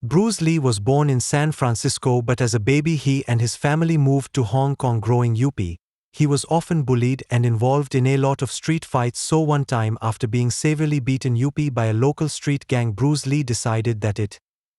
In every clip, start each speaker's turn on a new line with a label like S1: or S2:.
S1: Bruce Lee was born in San Francisco, but as a baby he and his family moved to Hong Kong. Growing up, he was often bullied and involved in a lot of street fights. So one time, after being severely beaten up by a local street gang, Bruce Lee decided that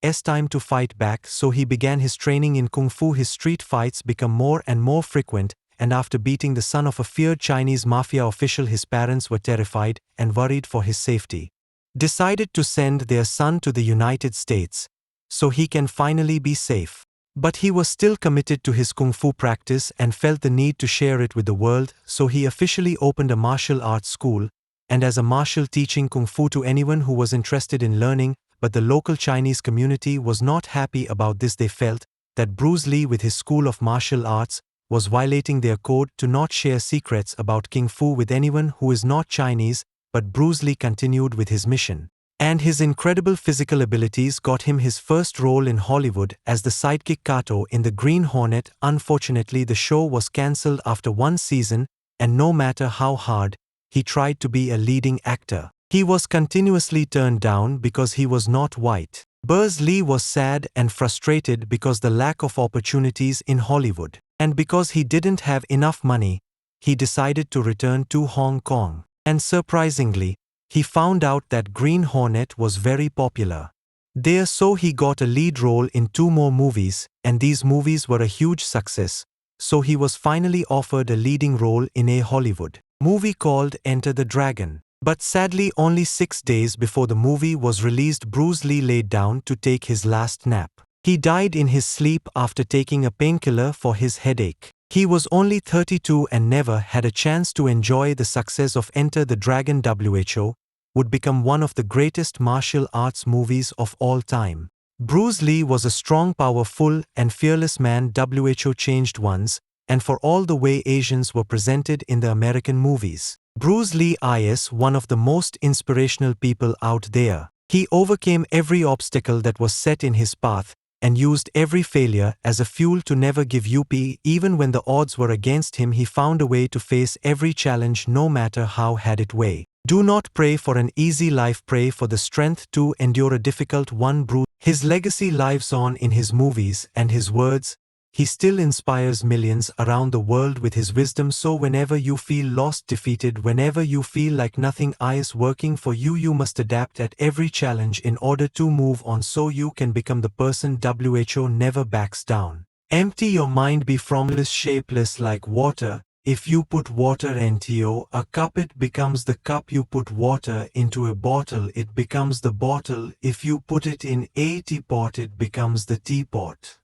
S1: it's time to fight back, so he began his training in Kung Fu. His street fights became more and more frequent, and after beating the son of a feared Chinese mafia official, his parents were terrified and worried for his safety. Decided to send their son to the United States so he can finally be safe. But he was still committed to his Kung Fu practice and felt the need to share it with the world, so he officially opened a martial arts school, and as a martial teaching Kung Fu to anyone who was interested in learning. But the local Chinese community was not happy about this. They felt that Bruce Lee, with his school of martial arts, was violating their code to not share secrets about Kung Fu with anyone who is not Chinese. But Bruce Lee continued with his mission, and his incredible physical abilities got him his first role in Hollywood as the sidekick Kato in the Green Hornet. Unfortunately, the show was cancelled after one season, and no matter how hard he tried to be a leading actor, he was continuously turned down because he was not white. Bruce Lee was sad and frustrated because the lack of opportunities in Hollywood, and because he didn't have enough money, he decided to return to Hong Kong. And surprisingly, he found out that Green Hornet was very popular there, so he got a lead role in 2 more movies, and these movies were a huge success, so he was finally offered a leading role in a Hollywood movie called Enter the Dragon. But sadly, only 6 days before the movie was released, Bruce Lee laid down to take his last nap. He died in his sleep after taking a painkiller for his headache. He was only 32 and never had a chance to enjoy the success of Enter the Dragon. WHO would become one of the greatest martial arts movies of all time. Bruce Lee was a strong, powerful, and fearless man. WHO changed once and for all the way Asians were presented in the American movies. Bruce Lee is one of the most inspirational people out there. He overcame every obstacle that was set in his path and used every failure as a fuel to never give up. Even when the odds were against him, he found a way to face every challenge, no matter how hard it was. Do not pray for an easy life, pray for the strength to endure a difficult one. His legacy lives on in his movies and his words. He still inspires millions around the world with his wisdom. So whenever you feel lost, defeated, whenever you feel like nothing is working for you, you must adapt at every challenge in order to move on so you can become the person. WHO never backs down. Empty your mind, be formless, shapeless like water. If you put water into a cup, it becomes the cup. You put water into a bottle, it becomes the bottle. If you put it in a teapot, it becomes the teapot.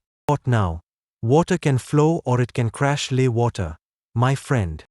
S1: Now, water can flow or it can crash. Lay water, my friend.